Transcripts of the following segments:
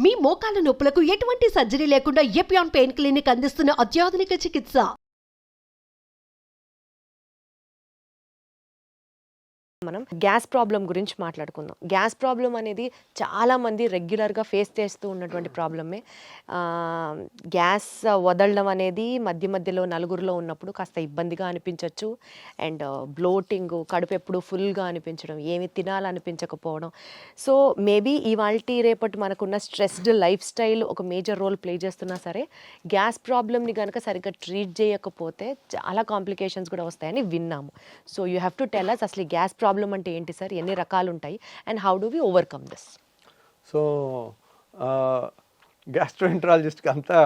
మీ మోకాల నొప్పులకు ఎటువంటి సర్జరీ లేకుండా ఎపియాన్ పెయిన్ క్లినిక్ అందిస్తున్న అత్యాధునిక చికిత్స. మనం గ్యాస్ ప్రాబ్లం గురించి మాట్లాడుకుందాం. గ్యాస్ ప్రాబ్లం అనేది చాలామంది రెగ్యులర్గా ఫేస్ చేస్తూ ఉన్నటువంటి ప్రాబ్లమే. గ్యాస్ వదలడం అనేది మధ్య మధ్యలో నలుగురిలో ఉన్నప్పుడు కాస్త ఇబ్బందిగా అనిపించవచ్చు. అండ్ బ్లోటింగ్, కడుపు ఎప్పుడు ఫుల్గా అనిపించడం, ఏమి తినాలనిపించకపోవడం. సో మేబీ ఇవాల్టి రేపటి మనకున్న స్ట్రెస్డ్ లైఫ్ స్టైల్ ఒక మేజర్ రోల్ ప్లే చేస్తున్నా సరే గ్యాస్ ప్రాబ్లమ్ని కనుక సరిగ్గా ట్రీట్ చేయకపోతే చాలా కాంప్లికేషన్స్ కూడా వస్తాయని విన్నాము. So you have to tell us అసలు గ్యాస్ ప్రాబ్లం అంటే ఏంటి సార్, ఎన్ని రకాలు ఉంటాయి, and how do we overcome this? So గ్యాస్ట్రోఎంట్రాలజిస్ట్కి అంతా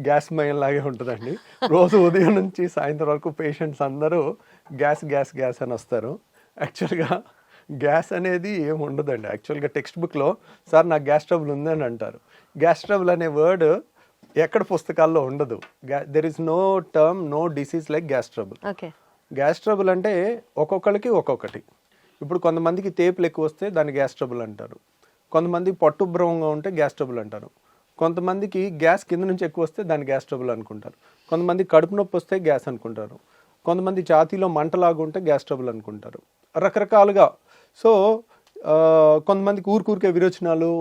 గ్యాస్ మయం లాగే ఉంటుందండి. రోజు ఉదయం నుంచి సాయంత్రం వరకు పేషెంట్స్ అందరూ గ్యాస్ గ్యాస్ గ్యాస్ అని వస్తారు. యాక్చువల్గా గ్యాస్ అనేది ఏమి ఉండదండి. యాక్చువల్గా టెక్స్ట్ బుక్లో సార్ నాకు గ్యాస్ ట్రబుల్ ఉందని అంటారు. గ్యాస్ ట్రబుల్ అనే వర్డ్ ఎక్కడ పుస్తకాల్లో ఉండదు. There is no term, no disease like gas trouble. Okay, gas trouble అంటే ఒక్కొక్కరికి ఒక్కొక్కటి. ఇప్పుడు కొంతమందికి తేపులు ఎక్కువ వస్తే దాన్ని గ్యాస్ ట్రబుల్ అంటారు. కొంతమంది పట్టుభ్రమంగా ఉంటే గ్యాస్ ట్రబుల్ అంటారు. కొంతమందికి గ్యాస్ కింద నుంచి ఎక్కువ వస్తే దాన్ని గ్యాస్ ట్రబుల్ అనుకుంటారు. కొంతమంది కడుపు నొప్పి వస్తే గ్యాస్ అనుకుంటారు. కొంతమంది ఛాతీలో మంటలాగా ఉంటే గ్యాస్ ట్రబుల్ అనుకుంటారు. రకరకాలుగా. సో కొంతమందికి ఊరికే విరోచనాలు,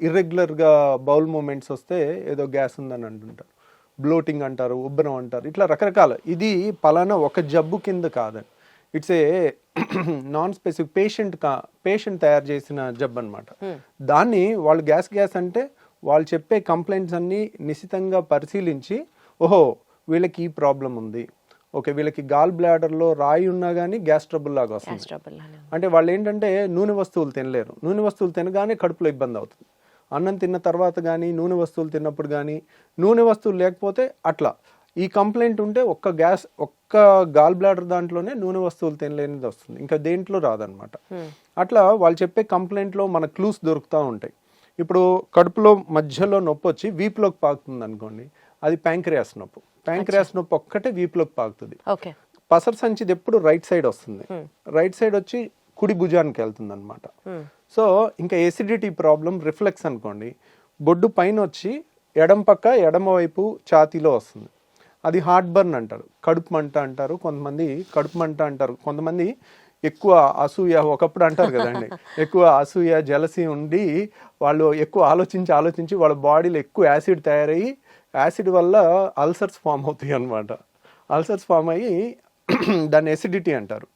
ఇర్రెగ్యులర్గా బౌల్ మూమెంట్స్ వస్తే ఏదో గ్యాస్ ఉందని అంటుంటారు. బ్లోటింగ్ అంటారు, ఉబ్బరం అంటారు, ఇట్లా రకరకాల. ఇది పలానా ఒక జబ్బు కింద కాదని, it's a non specific patient తయారు చేసిన జబ్బు అనమాట. దాన్ని వాళ్ళు గ్యాస్ అంటే వాళ్ళు చెప్పే కంప్లైంట్స్ అన్నీ నిశితంగా పరిశీలించి, ఓహో వీళ్ళకి ఈ ప్రాబ్లం ఉంది, ఓకే వీళ్ళకి గాల్ బ్లాడర్లో రాయి ఉన్నా కానీ గ్యాస్ ట్రబుల్ లాగా వస్తుంది. అంటే వాళ్ళు ఏంటంటే నూనె వస్తువులు తినలేరు. నూనె వస్తువులు తినగానే కడుపులో ఇబ్బంది అవుతుంది. అన్నం తిన్న తర్వాత కానీ, నూనె వస్తువులు తిన్నప్పుడు కానీ, నూనె వస్తువులు లేకపోతే అట్లా. ఈ కంప్లైంట్ ఉంటే ఒక్క గాల్ బ్లాడర్ దాంట్లోనే నూనె వస్తువులు తినలేనిది వస్తుంది, ఇంకా దేంట్లో రాదనమాట. అట్లా వాళ్ళు చెప్పే కంప్లైంట్లో మన క్లూస్ దొరుకుతూ ఉంటాయి. ఇప్పుడు కడుపులో మధ్యలో నొప్పి వచ్చి వీపులోకి పాకుతుంది అనుకోండి, అది ప్యాంక్రియాస్ నొప్పి. ప్యాంక్రియాస్ నొప్పి ఒక్కటే వీపులోకి పాకుతుంది. పసర సంచిది ఎప్పుడు రైట్ సైడ్ వస్తుంది. రైట్ సైడ్ వచ్చి కుడి భుజానికి వెళ్తుంది అనమాట. సో ఇంకా ఎసిడిటీ ప్రాబ్లం, రిఫ్లెక్స్ అనుకోండి, బొడ్డు పైన వచ్చి ఎడమ వైపు ఛాతీలో వస్తుంది. అది హార్ట్ బర్న్ అంటారు, కడుపు మంట అంటారు. కొంతమంది కడుపు మంట అంటారు. కొంతమంది ఎక్కువ అసూయ, ఒకప్పుడు అంటారు కదండి, ఎక్కువ అసూయ జలసి ఉండి వాళ్ళు ఎక్కువ ఆలోచించి వాళ్ళ బాడీలో ఎక్కువ యాసిడ్ తయారయ్యి, యాసిడ్ వల్ల అల్సర్స్ ఫామ్ అవుతాయి అన్నమాట. అల్సర్స్ ఫామ్ అయ్యి దాన్ని ఎసిడిటీ అంటారు.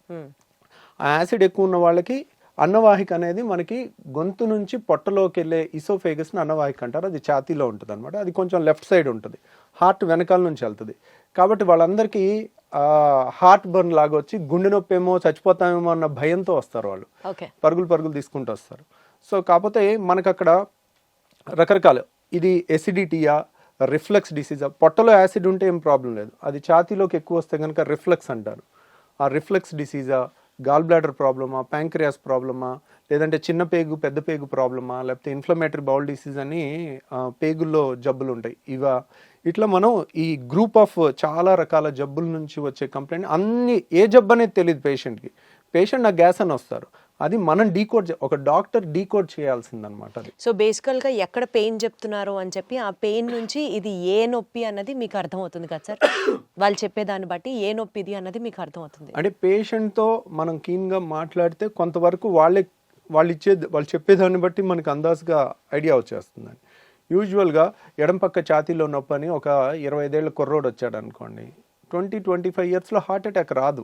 ఆ యాసిడ్ ఎక్కువ ఉన్న వాళ్ళకి అన్నవాహిక అనేది మనకి గొంతు నుంచి పొట్టలోకి వెళ్ళే ఇసోఫేగస్ని అన్నవాహిక అంటారు. అది ఛాతీలో ఉంటుంది అనమాట. అది కొంచెం లెఫ్ట్ సైడ్ ఉంటుంది, హార్ట్ వెనకాల నుంచి వెళ్తుంది. కాబట్టి వాళ్ళందరికీ హార్ట్ బర్న్ లాగా వచ్చి గుండె నొప్పి ఏమో, చచ్చిపోతామేమో అన్న భయంతో వస్తారు. వాళ్ళు పరుగులు తీసుకుంటూ వస్తారు. సో కాకపోతే మనకు అక్కడ రకరకాలు, ఇది ఎసిడిటీయా, రిఫ్లెక్స్ డిసీజా. పొట్టలో యాసిడ్ ఉంటే ఏం ప్రాబ్లం లేదు, అది ఛాతీలోకి ఎక్కువ వస్తే కనుక రిఫ్లెక్స్ అంటారు. ఆ రిఫ్లెక్స్ డిసీజా, గాల్ బ్లాడర్ ప్రాబ్లమా, ప్యాంక్రియాస్ ప్రాబ్లమా, లేదంటే చిన్న పేగు పెద్ద పేగు ప్రాబ్లమా, లేకపోతే ఇన్ఫ్లమేటరీ బౌల్ డిసీజ్ అని పేగుల్లో జబ్బులు ఉంటాయి. ఇట్లా మనం ఈ గ్రూప్ ఆఫ్ చాలా రకాల జబ్బుల నుంచి వచ్చే కంప్లైంట్, అన్ని ఏ జబ్బు అనేది తెలియదు పేషెంట్కి. పేషెంట్ నాకు గ్యాస్ అని వస్తారు, అది మనం ఒక డాక్టర్ డీకోడ్ చేయాల్సిందనమాట. అది సో బేసికల్గా ఎక్కడ పెయిన్ చెప్తున్నారు అని చెప్పి ఆ పెయిన్ నుంచి ఇది ఏ నొప్పి అన్నది మీకు అర్థమవుతుంది కదా సార్? వాళ్ళు చెప్పేదాన్ని బట్టి ఏ నొప్పి ఇది అన్నది మీకు అర్థమవుతుంది. అంటే పేషెంట్తో మనం కీన్గా మాట్లాడితే కొంతవరకు వాళ్ళు చెప్పేదాన్ని బట్టి మనకు అందాజుగా ఐడియా వచ్చేస్తుందండి. యూజువల్గా ఎడం పక్క ఛాతీలో నొప్పి అని ఒక 25 ఏళ్ళ కుర్రోడు వచ్చాడు అనుకోండి, 20-25 ఇయర్స్లో హార్ట్ అటాక్ రాదు.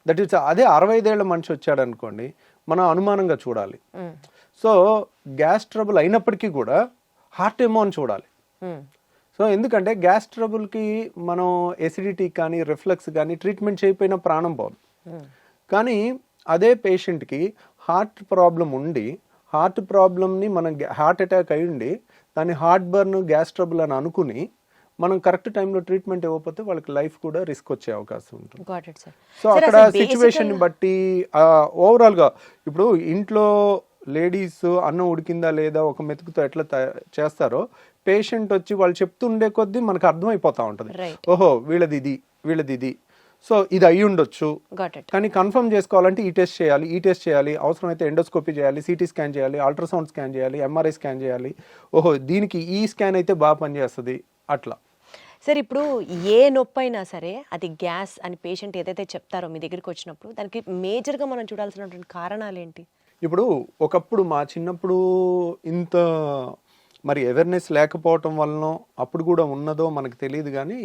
దట్ ఈస్ అదే 65 ఏళ్ళ మనిషి వచ్చాడు అనుకోండి, మనం అనుమానంగా చూడాలి. సో గ్యాస్ ట్రబుల్ అయినప్పటికీ కూడా హార్ట్ ఏమో అని చూడాలి. సో ఎందుకంటే గ్యాస్ ట్రబుల్కి మనం ఎసిడిటీ కానీ రిఫ్లెక్స్ కానీ ట్రీట్మెంట్ చేయకపోయినా ప్రాణం పోదు. కానీ అదే పేషెంట్కి హార్ట్ ప్రాబ్లం ఉండి, హార్ట్ ప్రాబ్లమ్ని మనం హార్ట్ అటాక్ అయి ఉండి దాన్ని హార్ట్ బర్న్, గ్యాస్ ట్రబుల్ అని అనుకుని మనం కరెక్ట్ టైంలో ట్రీట్మెంట్ ఇవ్వకపోతే వాళ్ళకి లైఫ్ కూడా రిస్క్ వచ్చే అవకాశం ఉంటుంది. సో అక్కడ సిచ్యువేషన్ బట్టి ఓవరాల్గా ఇప్పుడు ఇంట్లో లేడీస్ అన్నం ఉడికిందా లేదా ఒక మెతుకుతో ఎట్లా చేస్తారో, పేషెంట్ వచ్చి వాళ్ళు చెప్తుండే కొద్దీ మనకు అర్థమైపోతూ ఉంటుంది, ఓహో వీళ్ళది ఇది. సో ఇది అయి ఉండొచ్చు, గాట్ ఇట్. కానీ కన్ఫర్మ్ చేసుకోవాలంటే ఈ టెస్ట్ చేయాలి, అవసరమైతే ఎండోస్కోపీ చేయాలి, సిటీ స్కాన్ చేయాలి, అల్ట్రాసౌండ్ స్కాన్ చేయాలి, ఎంఆర్ఐ స్కాన్ చేయాలి. ఓహో దీనికి ఈ స్కాన్ అయితే బాగా పనిచేస్తుంది అట్లా. సార్ ఇప్పుడు ఏ నొప్పి అయినా సరే అది గ్యాస్ అని పేషెంట్ ఏదైతే చెప్తారో మీ దగ్గరికి వచ్చినప్పుడు దానికి మేజర్గా మనం చూడాల్సినటువంటి కారణాలు ఏంటి? ఇప్పుడు ఒకప్పుడు మా చిన్నప్పుడు ఇంత మరి అవేర్నెస్ లేకపోవటం వలన అప్పుడు కూడా ఉన్నదో మనకు తెలియదు, కానీ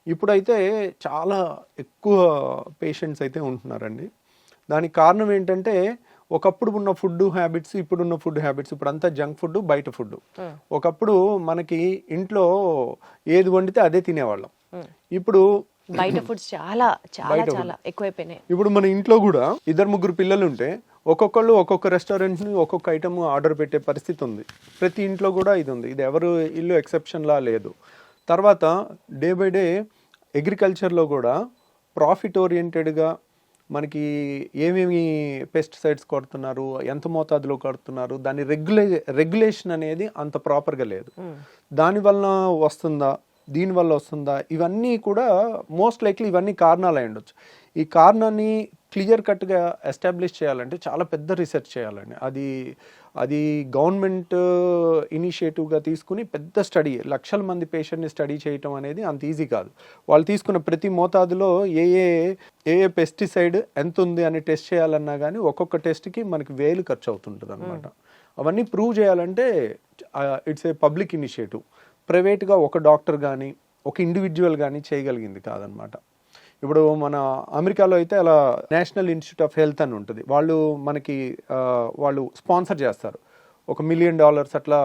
ఇప్పుడైతే చాలా ఎక్కువ పేషెంట్స్ అయితే ఉంటున్నారండి. దానికి కారణం ఏంటంటే ఒకప్పుడు ఉన్న ఫుడ్ హ్యాబిట్స్, ఇప్పుడున్న ఫుడ్ హ్యాబిట్స్, ఇప్పుడు అంతా జంక్ ఫుడ్, బయట ఫుడ్. ఒకప్పుడు మనకి ఇంట్లో ఏది వండితే అదే తినేవాళ్ళం, ఇప్పుడు బయట ఫుడ్స్ చాలా చాలా చాలా ఎక్కువైపోయినాయి. ఇప్పుడు మన ఇంట్లో కూడా 2-3 పిల్లలు ఉంటే ఒక్కొక్కళ్ళు ఒక్కొక్క రెస్టారెంట్ ని ఒక్కొక్క ఐటమ్ ఆర్డర్ పెట్టే పరిస్థితి ఉంది. ప్రతి ఇంట్లో కూడా ఇది ఉంది, ఇది ఎవరు ఇల్లు ఎక్సెప్షన్లా లేదు. తర్వాత డే బై డే అగ్రికల్చర్లో కూడా ప్రాఫిట్ ఓరియంటెడ్గా మనకి ఏమేమి పెస్టిసైడ్స్ కొడుతున్నారు, ఎంత మోతాదులో కొడుతున్నారు, దాని రెగ్యులేషన్ అనేది అంత ప్రాపర్గా లేదు. దానివల్ల వస్తుందా, దీనివల్ల వస్తుందా, ఇవన్నీ కూడా మోస్ట్ లైక్లీ ఇవన్నీ కారణాలు అయి ఉండొచ్చు. ఈ కారణాన్ని క్లియర్ కట్గా ఎస్టాబ్లిష్ చేయాలంటే చాలా పెద్ద రీసెర్చ్ చేయాలండి. అది గవర్నమెంట్ ఇనిషియేటివ్గా తీసుకుని పెద్ద స్టడీ, లక్షల మంది పేషెంట్ని స్టడీ చేయటం అనేది అంత ఈజీ కాదు. వాళ్ళు తీసుకున్న ప్రతి మోతాదులో ఏ పెస్టిసైడ్ ఎంత ఉంది అని టెస్ట్ చేయాలన్నా కానీ ఒక్కొక్క టెస్ట్కి మనకి 1000 ఖర్చు అవుతుంటుంది అనమాట. అవన్నీ ప్రూవ్ చేయాలంటే ఇట్స్ ఏ పబ్లిక్ ఇనిషియేటివ్. ప్రైవేట్గా ఒక డాక్టర్ కానీ ఒక ఇండివిజువల్ కానీ చేయగలిగింది కాదనమాట. ఇప్పుడు మన అమెరికాలో అయితే అలా నేషనల్ ఇన్స్టిట్యూట్ ఆఫ్ హెల్త్ అని ఉంటుంది, వాళ్ళు స్పాన్సర్ చేస్తారు, $1 మిలియన్ అట్లా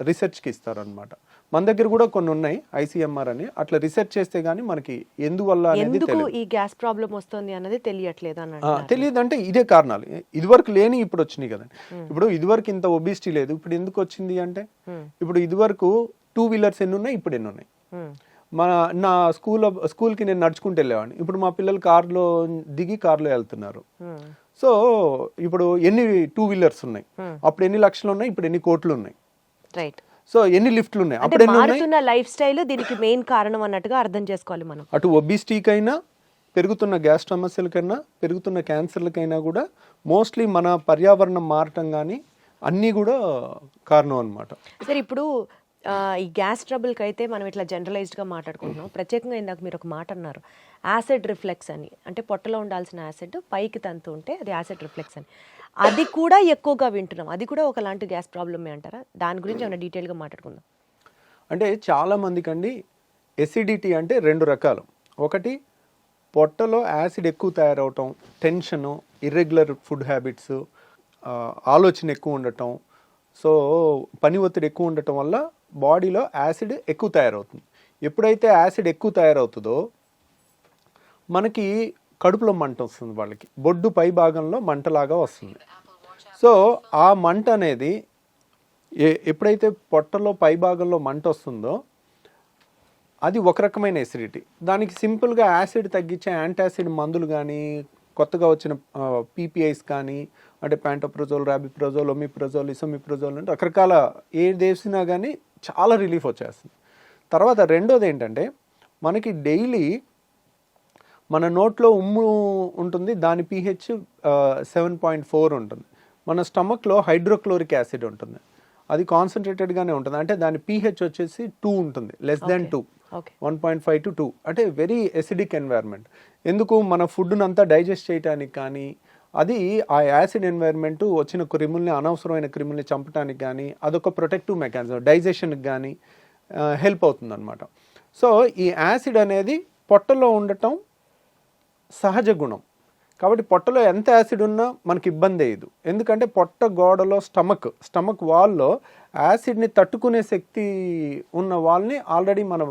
రీసెర్చ్కి ఇస్తారు అనమాట. మన దగ్గర కూడా కొన్ని ఉన్నాయి, ICMR అని. అట్లా రీసెర్చ్ చేస్తే గానీ మనకి ఎందువల్ల అనేది ఈ గ్యాస్ ప్రాబ్లం వస్తుంది అన్నది తెలియదు. అంటే ఇదే కారణాలు, ఇదివరకు లేని ఇప్పుడు వచ్చినాయి కదండి. ఇప్పుడు ఇదివరకు ఇంత ఒబిసిటీ లేదు, ఇప్పుడు ఎందుకు వచ్చింది అంటే ఇప్పుడు ఇదివరకు 2 వీలర్స్ ఎన్ని ఉన్నాయి, ఇప్పుడు ఎన్ని ఉన్నాయి. నా స్కూల్కి నేను నడుచుకుంటూ వెళ్ళేవాడిని, ఇప్పుడు మా పిల్లలు కార్లో దిగి కార్లో వెళ్తున్నారు. సో ఇప్పుడు ఎన్ని 2 వీలర్స్ ఉన్నాయి, అప్పుడు ఎన్ని లక్షలు ఉన్నాయి, ఇప్పుడు ఎన్ని కోట్లు ఉన్నాయి. రైట్. సో ఎన్ని లిఫ్ట్లు ఉన్నాయి, అప్పుడు ఎన్ని ఉన్నాయి. మారుతున్న లైఫ్ స్టైల్ దీనికి మెయిన్ కారణం అన్నట్టుగా అర్థం చేసుకోవాలి మనం. అటు ఒబిసిటీకైనా, పెరుగుతున్న గ్యాస్ సమస్యలకైనా, పెరుగుతున్న క్యాన్సర్లకైనా కూడా మోస్ట్లీ మన పర్యావరణం మారటం కానీ అన్నీ కూడా కారణం అన్నమాట. సరే ఇప్పుడు ఈ గ్యాస్ ట్రబుల్కి అయితే మనం ఇట్లా జనరలైజ్డ్గా మాట్లాడుకుంటున్నాం. ప్రత్యేకంగా ఇందాక మీరు ఒక మాట అన్నారు, యాసిడ్ రిఫ్లెక్స్ అని. అంటే పొట్టలో ఉండాల్సిన యాసిడ్ పైకి తంతు ఉంటే అది యాసిడ్ రిఫ్లెక్స్ అని. అది కూడా ఎక్కువగా వింటున్నాం, అది కూడా ఒకలాంటి గ్యాస్ ప్రాబ్లమే అంటారా? దాని గురించి ఏమైనా డీటెయిల్గా మాట్లాడుకుందాం. అంటే చాలా మందికి అండి ఎసిడిటీ అంటే 2 రకాలు. ఒకటి పొట్టలో యాసిడ్ ఎక్కువ తయారవటం, టెన్షను, ఇర్రెగ్యులర్ ఫుడ్ హ్యాబిట్స్, ఆలోచన ఎక్కువ ఉండటం, సో పని ఒత్తిడి ఎక్కువ ఉండటం వల్ల బాడీలో యాసిడ్ ఎక్కువ తయారవుతుంది. ఎప్పుడైతే యాసిడ్ ఎక్కువ తయారవుతుందో మనకి కడుపులో మంట వస్తుంది, వాళ్ళకి బొడ్డు పై భాగంలో మంటలాగా వస్తుంది. సో ఆ మంట అనేది ఎప్పుడైతే పొట్టలో పై భాగంలో మంట వస్తుందో అది ఒక రకమైన ఎసిడిటీ. దానికి సింపుల్గా యాసిడ్ తగ్గించే యాంటాసిడ్ మందులు కానీ, కొత్తగా వచ్చిన PPIs కానీ, అంటే ప్యాంటోప్రజోల్, రాబిప్రజోల్, ఒమిప్రజోల్, ఇసోమిప్రజోల్ అంటే రకరకాల ఏది వేసినా కానీ చాలా రిలీఫ్ వచ్చేస్తుంది. తర్వాత రెండోది ఏంటంటే మనకి డైలీ మన నోట్లో ఉమ్ము ఉంటుంది, దాని pH 7.4 ఉంటుంది. మన స్టమక్లో హైడ్రోక్లోరిక్ యాసిడ్ ఉంటుంది, అది కాన్సన్ట్రేటెడ్గానే ఉంటుంది. అంటే దాని pH వచ్చేసి 2 ఉంటుంది, <2, 1.5 to 2. అంటే వెరీ ఎసిడిక్ ఎన్వైర్న్మెంట్. ఎందుకు మన ఫుడ్ను అంతా డైజెస్ట్ చేయడానికి కానీ, అది ఆ యాసిడ్ ఎన్వైర్న్మెంట్ వచ్చిన క్రిముల్ని, అనవసరమైన క్రిముల్ని చంపడానికి కానీ అదొక ప్రొటెక్టివ్ మెకానిజం, డైజెషన్కి కానీ హెల్ప్ అవుతుంది అనమాట. సో ఈ యాసిడ్ అనేది పొట్టలో ఉండటం సహజ గుణం. కాబట్టి పొట్టలో ఎంత యాసిడ్ ఉన్నా మనకి ఇబ్బంది అయ్యదు, ఎందుకంటే పొట్ట గోడలో స్టమక్ వాల్లో యాసిడ్ని తట్టుకునే శక్తి ఉన్న వాళ్ళని ఆల్రెడీ మన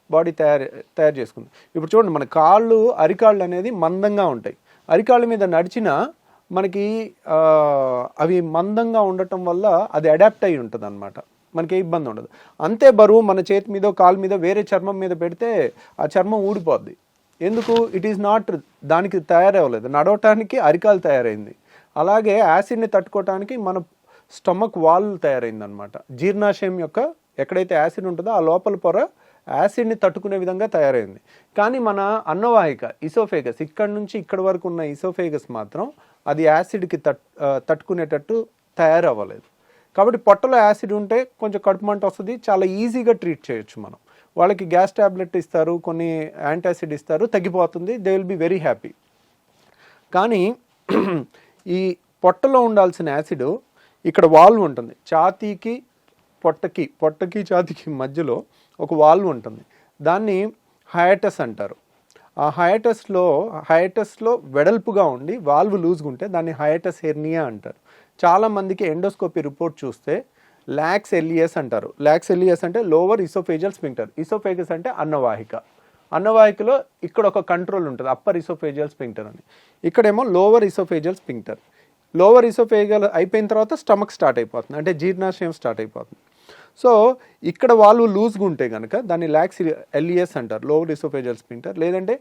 బాడీ తయారు చేసుకుంది. ఇప్పుడు చూడండి, మన అరికాళ్ళు అనేది మందంగా ఉంటాయి, అరికాళ్ళ మీద నడిచినా మనకి అవి మందంగా ఉండటం వల్ల అది అడాప్ట్ అయి ఉంటుంది అనమాట, మనకి ఏ ఇబ్బంది ఉండదు. అంతే బరువు మన చేతి మీద, కాలు మీద, వేరే చర్మం మీద పెడితే ఆ చర్మం ఊడిపోద్ది. ఎందుకు? ఇట్ ఈస్ నాట్, దానికి తయారవ్వలేదు, నడవటానికి అరికాలు తయారైంది. అలాగే యాసిడ్ని తట్టుకోవటానికి మన స్టమక్ వాల్ తయారైంది అనమాట. జీర్ణాశయం యొక్క ఎక్కడైతే యాసిడ్ ఉంటుందో ఆ లోపల పొర యాసిడ్ని తట్టుకునే విధంగా తయారైంది. కానీ మన అన్నవాహిక ఇసోఫేగస్ ఇక్కడ నుంచి ఇక్కడ వరకు ఉన్న ఇసోఫేగస్ మాత్రం అది యాసిడ్కి తట్టుకునేటట్టు తయారవ్వలేదు. కాబట్టి పొట్టలో యాసిడ్ ఉంటే కొంచెం కడుపు మంట వస్తుంది, చాలా ఈజీగా ట్రీట్ చేయొచ్చు మనం. వాళ్ళకి గ్యాస్ ట్యాబ్లెట్ ఇస్తారు, కొన్ని యాంటాసిడ్ ఇస్తారు, తగ్గిపోతుంది, they will be very happy. కానీ ఈ పొట్టలో ఉండాల్సిన యాసిడ్ ఇక్కడ వాల్వ్ ఉంటుంది, ఛాతీకి పొట్టకి ఛాతీకి మధ్యలో ఒక వాల్వ్ ఉంటుంది, దాన్ని హయాటస్ అంటారు. ఆ హయాటస్లో వెడల్పుగా ఉండి వాల్వ్ లూజ్గా ఉంటే దాన్ని హయాటస్ హెర్నియా అంటారు. చాలామందికి ఎండోస్కోపీ రిపోర్ట్ చూస్తే లాక్స్ ఎలియస్ అంటారు. లాక్స్ ఎలియస్ అంటే లోవర్ ఇసోఫేజియల్ స్పింక్టర్, ఇసోఫేగస్ అంటే అన్నవాహికలో ఇక్కడ ఒక కంట్రోల్ ఉంటుంది, అప్పర్ ఇసోఫేజియల్ స్పింక్టర్ అని. ఇక్కడేమో lower oesophageal sphincter. Lower oesophageal అయిపోయిన తర్వాత స్టమక్ స్టార్ట్ అయిపోతుంది, అంటే జీర్ణాశయం స్టార్ట్ అయిపోతుంది. సో ఇక్కడ వాళ్ళు లూజ్గా ఉంటే కనుక దాన్ని లాక్స్ ఎలియస్ అంటారు, లోవర్ ఇసోఫేజియల్ స్పింక్టర్. లేదంటే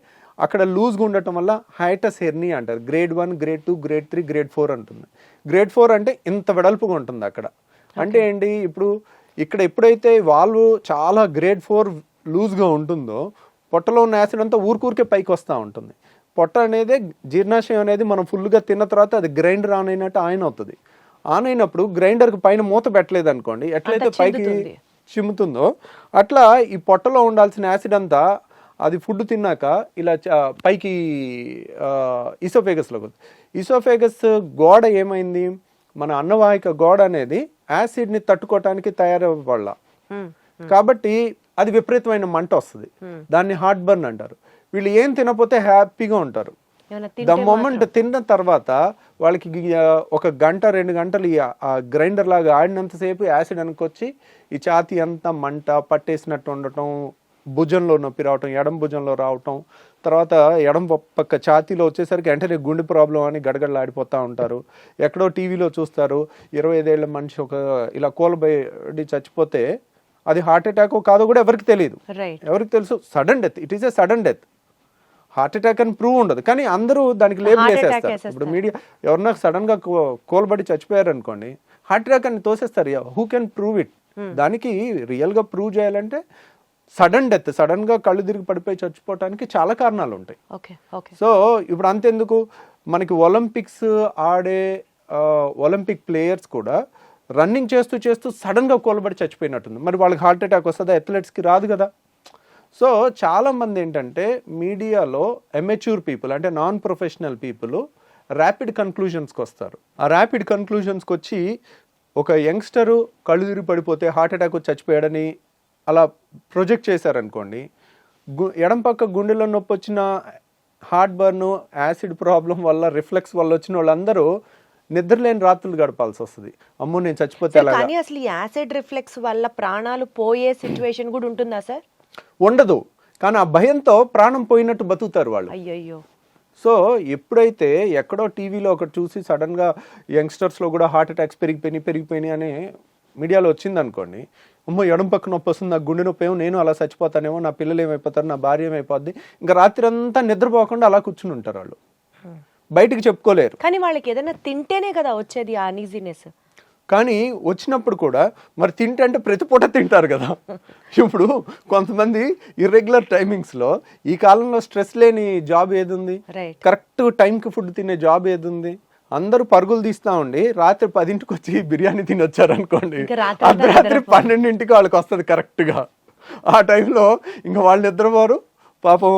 అక్కడ లూజ్గా ఉండటం వల్ల హయాటస్ హెర్నియా అంటారు. గ్రేడ్ 1, గ్రేడ్ 2, గ్రేడ్ 3, గ్రేడ్ 4 ఉంటుంది. గ్రేడ్ 4 అంటే ఇంత వెడల్పుగా ఉంటుంది అక్కడ. అంటే ఏంటి, ఇప్పుడు ఇక్కడ ఎప్పుడైతే వాల్వ్ చాలా గ్రేడ్ 4 లూజ్గా ఉంటుందో పొట్టలో ఉన్న యాసిడ్ అంతా ఊరికే పైకి వస్తూ ఉంటుంది. పొట్ట అనేది జీర్ణాశయం అనేది మనం ఫుల్గా తిన్న తర్వాత అది గ్రైండర్ ఆన్ అయినట్టు ఆన్ అవుతుంది. ఆన్ అయినప్పుడు గ్రైండర్కి పైన మూత పెట్టలేదు అనుకోండి, ఎట్లయితే పైకి చిమ్ముతుందో అట్లా ఈ పొట్టలో ఉండాల్సిన యాసిడ్ అంతా అది ఫుడ్ తిన్నాక ఇలా పైకి ఇసోఫేగస్లోకి వస్తుంది. ఇసోఫేగస్ గోడ ఏమైంది, మన అన్నవాహిక గోడ అనేది యాసిడ్ని తట్టుకోవటానికి తయారవ్వాల, కాబట్టి అది విపరీతమైన మంట వస్తుంది, దాన్ని హార్ట్ బర్న్ అంటారు. వీళ్ళు ఏం తినకపోతే హ్యాపీగా ఉంటారు. ద మొమెంట్ తిన్న తర్వాత వాళ్ళకి ఒక గంట 2 గంటలు ఆ గ్రైండర్ లాగా ఆడినంతసేపు యాసిడ్ అనుకొచ్చి ఈ ఛాతీ అంతా మంట పట్టేసినట్టు ఉండటం, భుజంలో నొప్పి రావటం, ఎడం భుజంలో రావటం, తర్వాత ఎడం పక్క ఛాతీలో వచ్చేసరికి వెంటనే గుండె ప్రాబ్లం అని గడగడలాడిపోతూ ఉంటారు. ఎక్కడో టీవీలో చూస్తారు 25 ఏళ్ల మనిషి ఇలా కూలబడి చచ్చిపోతే అది హార్ట్ అటాక్ కాదో కూడా ఎవరికి తెలియదు. ఎవరికి తెలుసు, sudden death, it is a sudden death. Heart attack అని ప్రూవ్ ఉండదు, కానీ అందరూ దానికి లేబుల్ వేసేస్తారు. ఇప్పుడు మీడియా ఎవరన్నా సడన్ గా కోల్బడి చచ్చిపోయారు అనుకోండి, హార్ట్ అటాక్ అని తోసేస్తారు. Who can prove it? దానికి రియల్ గా ప్రూవ్ చేయాలంటే సడన్ డెత్, సడన్ గా కళ్ళు తిరిగి పడిపోయి చచ్చిపోవటానికి చాలా కారణాలు ఉంటాయి. సో ఇప్పుడు అంతెందుకు, మనకి ఒలింపిక్స్ ఆడే ఒలింపిక్ ప్లేయర్స్ కూడా రన్నింగ్ చేస్తూ సడన్ గా కోల్బడి చచ్చిపోయినట్టుంది. మరి వాళ్ళకి హార్ట్ అటాక్ వస్తుందా? అథ్లెట్స్కి రాదు కదా. సో చాలామంది ఏంటంటే మీడియాలో ఎమెచ్యూర్ పీపుల్, అంటే నాన్ ప్రొఫెషనల్ పీపుల్ ర్యాపిడ్ కన్క్లూజన్స్కి వస్తారు. ఆ ర్యాపిడ్ కన్క్లూజన్స్కి వచ్చి ఒక యంగ్స్టరు కళ్ళు తిరిగి పడిపోతే హార్ట్ అటాక్ వచ్చి చచ్చిపోయాడని అలా ప్రొజెక్ట్ చేశారనుకోండి, ఎడం పక్క గుండెలో నొప్పి వచ్చిన హార్ట్ బర్న్, యాసిడ్ ప్రాబ్లం వల్ల, రిఫ్లెక్స్ వల్ల వచ్చిన వాళ్ళందరూ నిద్రలేని రాత్రులు గడపాల్సి వస్తుంది. అమ్మో నేను చచ్చిపోతే ఎలా. కానీ అసలు ఈ యాసిడ్ రిఫ్లెక్స్ వల్ల ప్రాణాలు పోయే సిచ్యువేషన్ కూడా ఉంటుందా సార్? ఉండదు, కానీ ఆ భయంతో ప్రాణం పోయినట్టు బతుకుతారు వాళ్ళు. అయ్యయ్యో. సో ఎప్పుడైతే ఎక్కడో టీవీలో ఒకటి చూసి సడన్గా యంగ్స్టర్స్లో కూడా హార్ట్ అటాక్స్ పెరిగిపోయినాయి అని మీడియాలో వచ్చింది అనుకోండి, అమ్మో ఎడం పక్క నొప్పి వస్తుంది, నాకు గుండె నొప్పి ఏమో, నేను అలా చచ్చిపోతానేమో, నా పిల్లలు ఏమైపోతారు, నా భార్య ఏమైపోద్ది, ఇంకా రాత్రి అంతా నిద్రపోకుండా అలా కూర్చుని ఉంటారు వాళ్ళు, బయటికి చెప్పుకోలేరు. కానీ వాళ్ళకి ఏదైనా తింటేనే కదా వచ్చేది ఆ అనీజీనెస్. కానీ వచ్చినప్పుడు కూడా మరి తింటే అంటే ప్రతి పూట తింటారు కదా. ఇప్పుడు కొంతమంది ఇర్రెగ్యులర్ టైమింగ్స్లో, ఈ కాలంలో స్ట్రెస్ లేని జాబ్ ఏది ఉంది, కరెక్ట్ టైంకి ఫుడ్ తినే జాబ్ ఏది ఉంది? అందరూ పరుగులు తీస్తా ఉండి రాత్రి 10ంటికి వచ్చి బిర్యానీ తిని వచ్చారనుకోండి, అర్ధరాత్రి 12ంటికి వాళ్ళకి వస్తుంది కరెక్ట్గా. ఆ టైంలో ఇంకా వాళ్ళు నిద్రపోరు, పాపం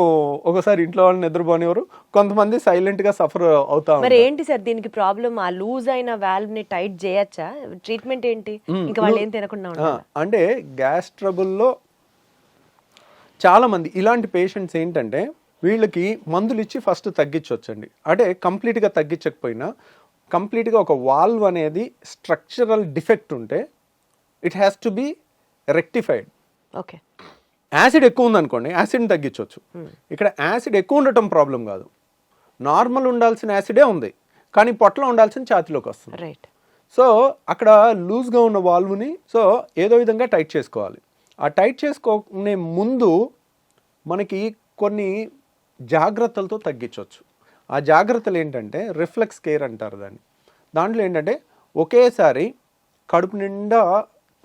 ఒకసారి ఇంట్లో వాళ్ళు నిద్రపోనివారు, కొంతమంది సైలెంట్ గా సఫర్ అవుతా. మరి ఏంటి సార్ దీనికి ప్రాబ్లం? ఆ లూజ్ అయిన వాల్వ్ ని టైట్ చేయొచ్చా? ట్రీట్మెంట్ ఏంటి? ఇంకా వాళ్ళు ఏం తినకుండా ఉంటారు అంటే గ్యాస్ ట్రబుల్లో చాలా మంది ఇలాంటి పేషెంట్స్ ఏంటంటే వీళ్ళకి మందులు ఇచ్చి ఫస్ట్ తగ్గించవచ్చండి. అంటే కంప్లీట్గా తగ్గించకపోయినా కంప్లీట్గా ఒక వాల్వ్ అనేది స్ట్రక్చరల్ డిఫెక్ట్ ఉంటే it has to be rectified. Okay. Acid ఎక్కువ ఉందనుకోండి, యాసిడ్ని తగ్గించవచ్చు. ఇక్కడ యాసిడ్ ఎక్కువ ఉండటం ప్రాబ్లం కాదు, నార్మల్ ఉండాల్సిన యాసిడే ఉంది, కానీ పొట్టలో ఉండాల్సిన ఛాతీలోకి వస్తుంది. రైట్. సో అక్కడ లూజ్గా ఉన్న వాల్వ్ని సో ఏదో విధంగా టైట్ చేసుకోవాలి. ఆ టైట్ చేసుకునే ముందు మనకి కొన్ని జాగ్రత్తలతో తగ్గించవచ్చు. ఆ జాగ్రత్తలు ఏంటంటే రిఫ్లెక్స్ కేర్ అంటారు దాన్ని. దాంట్లో ఏంటంటే ఒకేసారి కడుపు నిండా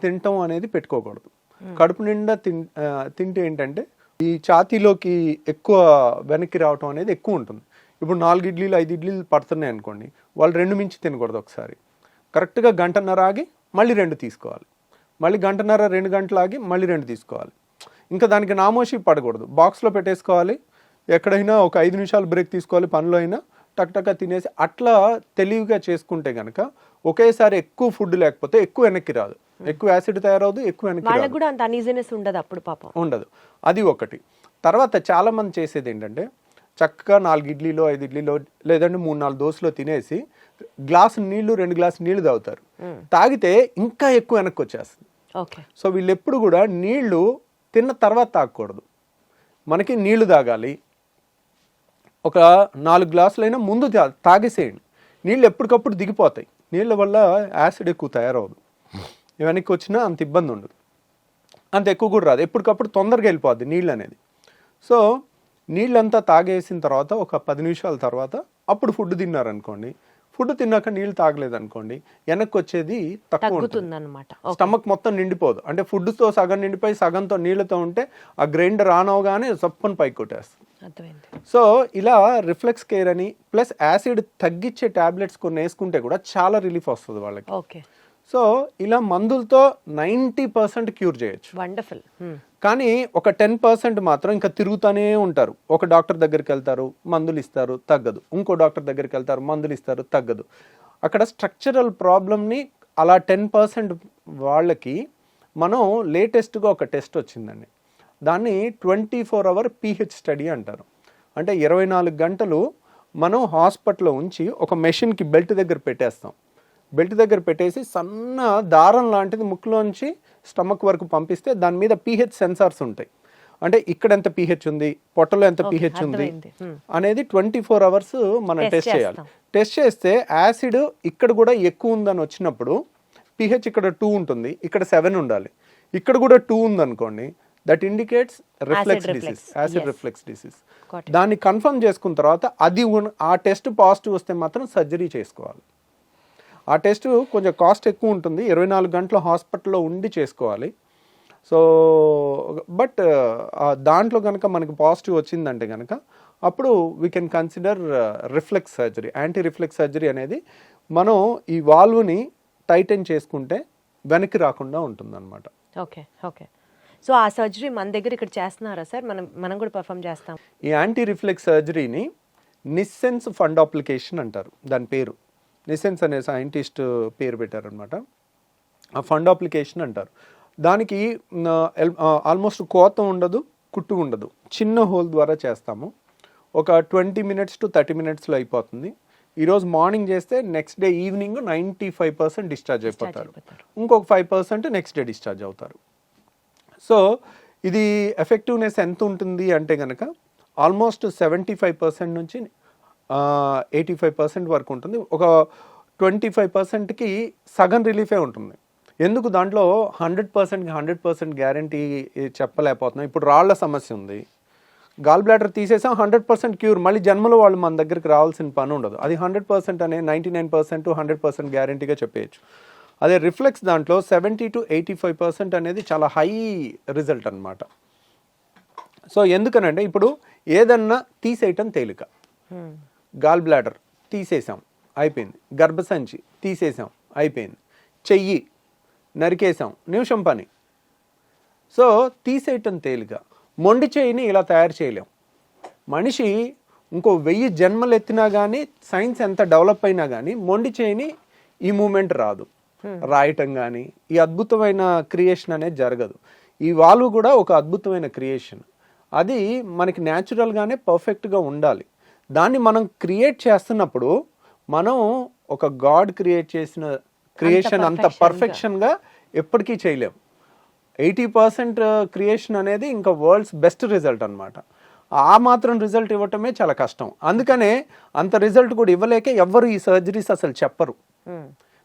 తినటం అనేది పెట్టుకోకూడదు. కడుపు నిండా తింటే ఏంటంటే ఈ ఛాతీలోకి ఎక్కువ వెనక్కి రావటం అనేది ఎక్కువ ఉంటుంది. ఇప్పుడు 4 ఇడ్లీలు 5 ఇడ్లీలు పడుతున్నాయి అనుకోండి, వాళ్ళు 2 మించి తినకూడదు. ఒకసారి కరెక్ట్గా గంటన్నర ఆగి మళ్ళీ 2 తీసుకోవాలి, మళ్ళీ గంటన్నర 2 గంటలు ఆగి మళ్ళీ 2 తీసుకోవాలి. ఇంకా దానికి నామోషి పడకూడదు, బాక్స్లో పెట్టేసుకోవాలి. ఎక్కడైనా ఒక 5 నిమిషాలు బ్రేక్ తీసుకోవాలి, పనిలో అయినా టక్ తినేసి అట్లా తెలివిగా చేసుకుంటే కనుక ఒకేసారి ఎక్కువ ఫుడ్ లేకపోతే ఎక్కువ వెనక్కి రాదు, ఎక్కువ యాసిడ్ తయారవదు, ఎక్కువ వెనక్కి వాళ్ళకి కూడా అంత అన్ఈజీనెస్ ఉండదు అప్పుడు పాపం. ఉండదు. అది ఒకటి. తర్వాత చాలా మంది చేసేది ఏంటంటే చక్కగా 4 ఇడ్లీలో 5 ఇడ్లీలో లేదంటే 3-4 దోశలో తినేసి గ్లాసు నీళ్లు 2 గ్లాసు నీళ్లు తాగుతారు. తాగితే ఇంకా ఎక్కువ వెనక్కి వచ్చేస్తుంది. సో వీళ్ళు ఎప్పుడు కూడా నీళ్లు తిన్న తర్వాత తాగకూడదు. మనకి నీళ్లు తాగాలి, ఒక 4 గ్లాసులైనా ముందు తాగేసేయండి. నీళ్ళు ఎప్పటికప్పుడు దిగిపోతాయి, నీళ్ళ వల్ల యాసిడ్ ఎక్కువ తయారవదు, వెనక్కి వచ్చినా అంత ఇబ్బంది ఉండదు, అంత ఎక్కువ కూడా రాదు, ఎప్పటికప్పుడు తొందరగా వెళ్ళిపోద్ది నీళ్ళు అనేది. సో నీళ్ళంతా తాగేసిన తర్వాత ఒక 10 నిమిషాల తర్వాత అప్పుడు ఫుడ్ తిన్నారనుకోండి, ఫుడ్ తిన్నాక నీళ్ళు తాగలేదనుకోండి, వెనక్కి వచ్చేది తక్కువ ఉంటుంది అన్నమాట. స్టమక్ మొత్తం నిండిపోదు. అంటే ఫుడ్తో సగం నిండిపోయి సగంతో నీళ్ళతో ఉంటే ఆ గ్రైండర్ ఆన్ అవగానే సప్పని పైకి కొట్టేస్తుంది. సో ఇలా రిఫ్లెక్స్ కేర్ అని ప్లస్ యాసిడ్ తగ్గించే టాబ్లెట్స్ కొన్ని వేసుకుంటే కూడా చాలా రిలీఫ్ వస్తుంది వాళ్ళకి. సో ఇలా మందులతో 90% క్యూర్ చేయొచ్చు. వండర్ఫుల్. కానీ ఒక 10% మాత్రం ఇంకా తిరుగుతూనే ఉంటారు. ఒక డాక్టర్ దగ్గరికి వెళ్తారు, మందులు ఇస్తారు, తగ్గదు. ఇంకో డాక్టర్ దగ్గరికి వెళ్తారు, మందులు ఇస్తారు, తగ్గదు. అక్కడ స్ట్రక్చరల్ ప్రాబ్లమ్ని అలా 10% వాళ్ళకి మనం లేటెస్ట్గా ఒక టెస్ట్ వచ్చిందండి. దాన్ని 24 hour pH స్టడీ అంటారు. అంటే 24 గంటలు మనం హాస్పిటల్లో ఉంచి ఒక మెషిన్కి బెల్ట్ దగ్గర పెట్టేస్తాం. బెల్ట్ దగ్గర పెట్టేసి సన్న దారం లాంటిది ముక్కులోంచి స్టమక్ వరకు పంపిస్తే దాని మీద pH సెన్సార్స్ ఉంటాయి. అంటే ఇక్కడ ఎంత pH ఉంది, పొట్టలో ఎంత pH ఉంది అనేది 24 hours మనం టెస్ట్ చేయాలి. టెస్ట్ చేస్తే యాసిడ్ ఇక్కడ కూడా ఎక్కువ ఉందని వచ్చినప్పుడు pH ఇక్కడ 2 ఉంటుంది, ఇక్కడ 7 ఉండాలి. ఇక్కడ కూడా 2 ఉందనుకోండి, that indicates reflex disease, acid reflex disease. దాన్ని కన్ఫర్మ్ చేసుకున్న తర్వాత అది ఆ టెస్ట్ పాజిటివ్ వస్తే మాత్రం సర్జరీ చేసుకోవాలి. ఆ టెస్ట్ కొంచెం కాస్ట్ ఎక్కువ ఉంటుంది, 24 గంటలు హాస్పిటల్లో ఉండి చేసుకోవాలి. సో బట్ దాంట్లో కనుక మనకి పాజిటివ్ వచ్చిందంటే కనుక అప్పుడు we can consider reflex surgery. Anti reflex surgery అనేది మనం ఈ వాల్వ్ని టైటన్ చేసుకుంటే వెనక్కి రాకుండా ఉంటుందన్నమాట. ఓకే. సో ఆ సర్జరీ మన దగ్గర ఇక్కడ చేస్తున్నారా సార్? మనం కూడా పర్ఫామ్ చేస్తాం. ఈ యాంటీ రిఫ్లెక్స్ సర్జరీని నిస్సెన్స్ ఫండాప్లికేషన్ అంటారు. దాని పేరు నిసెన్స్ అనే సైంటిస్ట్ పేరు పెట్టారనమాట. ఆ ఫండాప్లికేషన్ అంటారు. దానికి ఆల్మోస్ట్ కోత ఉండదు, కుట్టు ఉండదు, చిన్న హోల్ ద్వారా చేస్తాము. ఒక 20 minutes to 30 minutesలో అయిపోతుంది. ఈరోజు మార్నింగ్ చేస్తే నెక్స్ట్ డే ఈవినింగ్ 95% డిశ్చార్జ్ అయిపోతారు. ఇంకొక 5% నెక్స్ట్ డే డిశ్చార్జ్ అవుతారు. సో ఇది ఎఫెక్టివ్నెస్ ఎంత ఉంటుంది అంటే కనుక ఆల్మోస్ట్ 75% నుంచి 85% వరకు ఉంటుంది. ఒక 25%కి సగం రిలీఫే ఉంటుంది. ఎందుకు దాంట్లో 100% గ్యారంటీ చెప్పలేకపోతున్నాం. ఇప్పుడు రాళ్ల సమస్య ఉంది, గాల్ బ్లాడర్ తీసేసాం, 100% క్యూర్, మళ్ళీ జన్మలో వాళ్ళు మన దగ్గరికి రావాల్సిన పని ఉండదు. అది 100% అనే 99% 100% గ్యారంటీగా చెప్పేయచ్చు. అదే రిఫ్లెక్స్ దాంట్లో 70 to 85% అనేది చాలా హై రిజల్ట్ అనమాట. సో ఎందుకనంటే ఇప్పుడు ఏదన్నా తీసేయటం తేలిక. గాల్ బ్లాడర్ తీసేసాం, అయిపోయింది. గర్భసంచి తీసేసాం, అయిపోయింది. చెయ్యి నరికేసాం, నిమిషం పని. సో తీసేయటం తేలిక. మొండి చెయ్యిని ఇలా తయారు చేయలేం. మనిషి ఇంకో 1000 జన్మలు ఎత్తినా కానీ, సైన్స్ ఎంత డెవలప్ అయినా కానీ మొండి చెయ్యిని ఈ మూమెంట్ రాదు. రాయటం కానీ ఈ అద్భుతమైన క్రియేషన్ అనేది జరగదు. ఈ వాల్వ్ కూడా ఒక అద్భుతమైన క్రియేషన్. అది మనకి న్యాచురల్గానే పర్ఫెక్ట్గా ఉండాలి. దాన్ని మనం క్రియేట్ చేస్తున్నప్పుడు మనం ఒక గాడ్ క్రియేట్ చేసిన క్రియేషన్ అంత పర్ఫెక్షన్గా ఎప్పటికీ చేయలేం. 80% క్రియేషన్ అనేది ఇంకా వరల్డ్స్ బెస్ట్ రిజల్ట్ అనమాట. ఆ మాత్రం రిజల్ట్ ఇవ్వటమే చాలా కష్టం. అందుకనే అంత రిజల్ట్ కూడా ఇవ్వలేక ఎవ్వరు ఈ సర్జరీస్ అసలు చెప్పరు.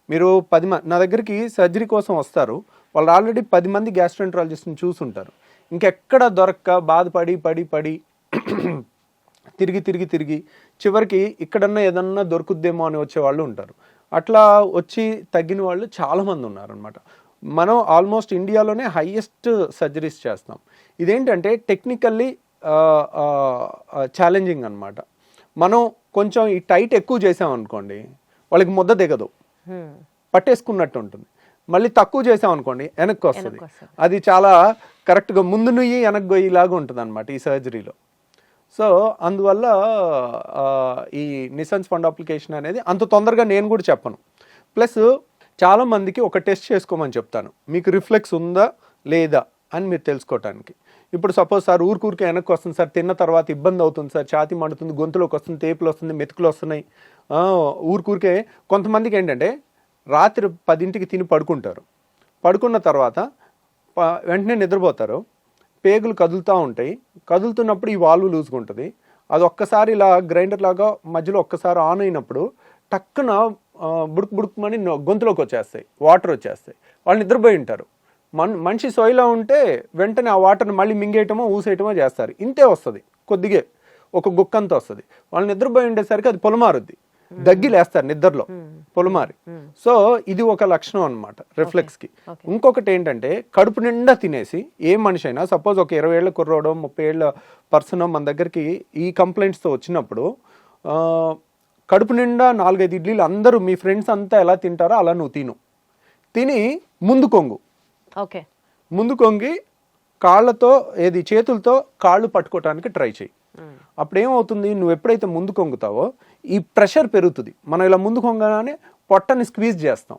మీరు 10 మంది నా దగ్గరికి సర్జరీ కోసం వస్తారు, వాళ్ళు ఆల్రెడీ 10 మంది గ్యాస్ట్రోఎంట్రాలజిస్ట్ని చూసుంటారు. ఇంకెక్కడ దొరక్క బాధపడి పడి పడి తిరిగి చివరికి ఇక్కడన్నా ఏదన్నా దొరుకుద్దేమో అని వచ్చే వాళ్ళు ఉంటారు. అట్లా వచ్చి తగ్గిన వాళ్ళు చాలామంది ఉన్నారనమాట. మనం ఆల్మోస్ట్ ఇండియాలోనే హైయెస్ట్ సర్జరీస్ చేస్తాం. ఇదేంటంటే టెక్నికల్లీ ఛాలెంజింగ్ అనమాట. మనం కొంచెం ఈ టైట్ ఎక్కువ చేసామనుకోండి వాళ్ళకి ముద్ద దిగదు, పట్టేసుకున్నట్టు ఉంటుంది. మళ్ళీ తక్కువ చేసామనుకోండి వెనక్కి వస్తుంది. అది చాలా కరెక్ట్గా ముందు నుయ్యి వెనక్కి గొయ్యిలాగా ఉంటుంది అనమాట ఈ సర్జరీలో. సో అందువల్ల ఈ నిసన్స్ ఫండాప్లికేషన్ అనేది అంత తొందరగా నేను కూడా చెప్పను. ప్లస్ చాలామందికి ఒక టెస్ట్ చేసుకోమని చెప్తాను, మీకు రిఫ్లెక్స్ ఉందా లేదా అని మీరు తెలుసుకోవటానికి. ఇప్పుడు సపోజ్ సార్ ఊరికే వెనక్కి వస్తుంది సార్, తిన్న తర్వాత ఇబ్బంది అవుతుంది సార్, ఛాతీ మండుతుంది, గొంతులోకి వస్తుంది, తేపులు వస్తుంది, మెతుకులు వస్తున్నాయి. ఊరికే కొంతమందికి ఏంటంటే రాత్రి 10ంటికి తిని పడుకుంటారు, పడుకున్న తర్వాత వెంటనే నిద్రపోతారు, పేగులు కదులుతూ ఉంటాయి, కదులుతున్నప్పుడు ఈ వాల్వ్ లూజ్గా ఉంటుంది. అది ఒక్కసారి ఇలా గ్రైండర్ లాగా మధ్యలో ఒక్కసారి ఆన్ అయినప్పుడు టక్కున బుడుకు బుడుకుమని గొంతులోకి వచ్చేస్తాయి, వాటర్ వచ్చేస్తాయి. వాళ్ళు నిద్రపోయి ఉంటారు. మనిషి సోయిలో ఉంటే వెంటనే ఆ వాటర్ని మళ్ళీ మింగేయటమో ఊసేయటమో చేస్తారు. ఇంతే వస్తుంది, కొద్దిగా ఒక గుక్కంతా వస్తుంది. వాళ్ళు నిద్రపోయి ఉండేసరికి అది పొలమారుద్ది, దగ్గిలేస్తారు నిద్రలో పొలమారి. సో ఇది ఒక లక్షణం అనమాట రిఫ్లెక్స్కి. ఇంకొకటి ఏంటంటే కడుపు నిండా తినేసి ఏ మనిషి అయినా, సపోజ్ ఒక 20 ఏళ్ళ కుర్రోడో 30 ఏళ్ళ పర్సన్ మన దగ్గరికి ఈ కంప్లైంట్స్తో వచ్చినప్పుడు, కడుపు నిండా 4-5 ఇడ్లీలు అందరూ మీ ఫ్రెండ్స్ అంతా ఎలా తింటారో అలా నువ్వు తిని ముందు కొంగు, ఓకే, ముందు కొంగి కాళ్ళతో చేతులతో కాళ్ళు పట్టుకోవటానికి ట్రై చేయి. అప్పుడు ఏమవుతుంది, నువ్వు ఎప్పుడైతే ముందు కొంగుతావో ఈ ప్రెషర్ పెరుగుతుంది. మనం ఇలా ముందు కొంగగానే పొట్టని స్క్వీజ్ చేస్తాం,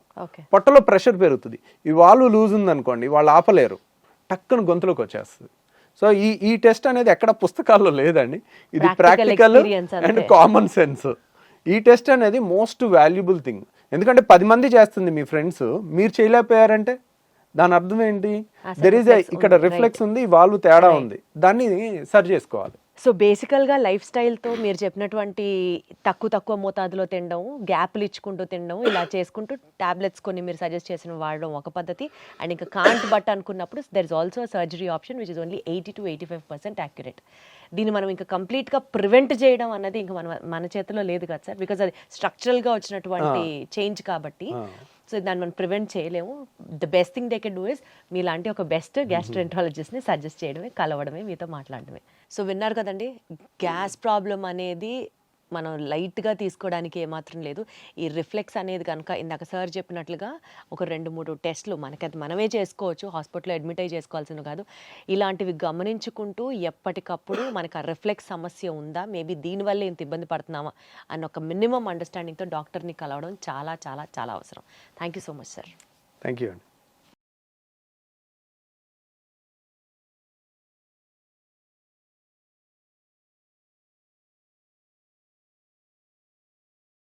పొట్టలో ప్రెషర్ పెరుగుతుంది. ఈ వాల్వ్ లూజ్ ఉందనుకోండి వాళ్ళు ఆపలేరు, టక్కున గొంతులోకి వచ్చేస్తుంది. సో ఈ టెస్ట్ అనేది ఎక్కడ పుస్తకాల్లో లేదండి, ఇది ప్రాక్టికల్ అండ్ కామన్ సెన్స్. ఈ టెస్ట్ అనేది మోస్ట్ వాల్యుబుల్ థింగ్. ఎందుకంటే 10 మంది చేస్తుంది మీ ఫ్రెండ్స్, మీరు చేయలేకపోయారంటే దాని అర్థం ఏంటి, ఇక్కడ రిఫ్లెక్స్ ఉంది, వాల్వ్ తేడా ఉంది, దాన్ని సరి చేసుకోవాలి. సో బేసికల్గా లైఫ్ స్టైల్తో మీరు చెప్పినటువంటి తక్కువ మోతాదులో తినడం, గ్యాప్లు ఇచ్చుకుంటూ తినడం, ఇలా చేసుకుంటూ టాబ్లెట్స్ కొన్ని మీరు సజెస్ట్ చేసిన వాడడం ఒక పద్ధతి. అండ్ ఇంకా కాంట్ బట్ అనుకున్నప్పుడు there is also surgery option which is only 80 to 85% accurate. దీన్ని మనం ఇంకా కంప్లీట్గా ప్రివెంట్ చేయడం అన్నది ఇంకా మన చేతిలో లేదు కదా సార్, బికాజ్ అది స్ట్రక్చరల్గా వచ్చినటువంటి చేంజ్ కాబట్టి. సో దాన్ని మనం ప్రివెంట్ చేయలేము. The best thing they can do is మీలాంటి ఒక బెస్ట్ గ్యాస్ట్రెంట్రాలజిస్ట్ని సజెస్ట్ చేయడమే, కలవడమే, మీతో మాట్లాడడమే. సో విన్నారు కదండి, గ్యాస్ ప్రాబ్లం అనేది మనం లైట్గా తీసుకోవడానికి ఏమాత్రం లేదు. ఈ రిఫ్లెక్స్ అనేది కనుక ఇందాక సార్ చెప్పినట్లుగా ఒక 2-3 టెస్ట్లు మనకి మనమే చేసుకోవచ్చు, హాస్పిటల్లో అడ్మిట్ అయ్యి చేసుకోవాల్సిన కాదు. ఇలాంటివి గమనించుకుంటూ ఎప్పటికప్పుడు మనకు ఆ రిఫ్లెక్స్ సమస్య ఉందా, మేబీ దీనివల్ల ఇంత ఇబ్బంది పడుతున్నామా అన్న ఒక మినిమం అండర్స్టాండింగ్తో డాక్టర్ని కలవడం చాలా చాలా చాలా అవసరం. Thank you so much sir. Thank you అండి.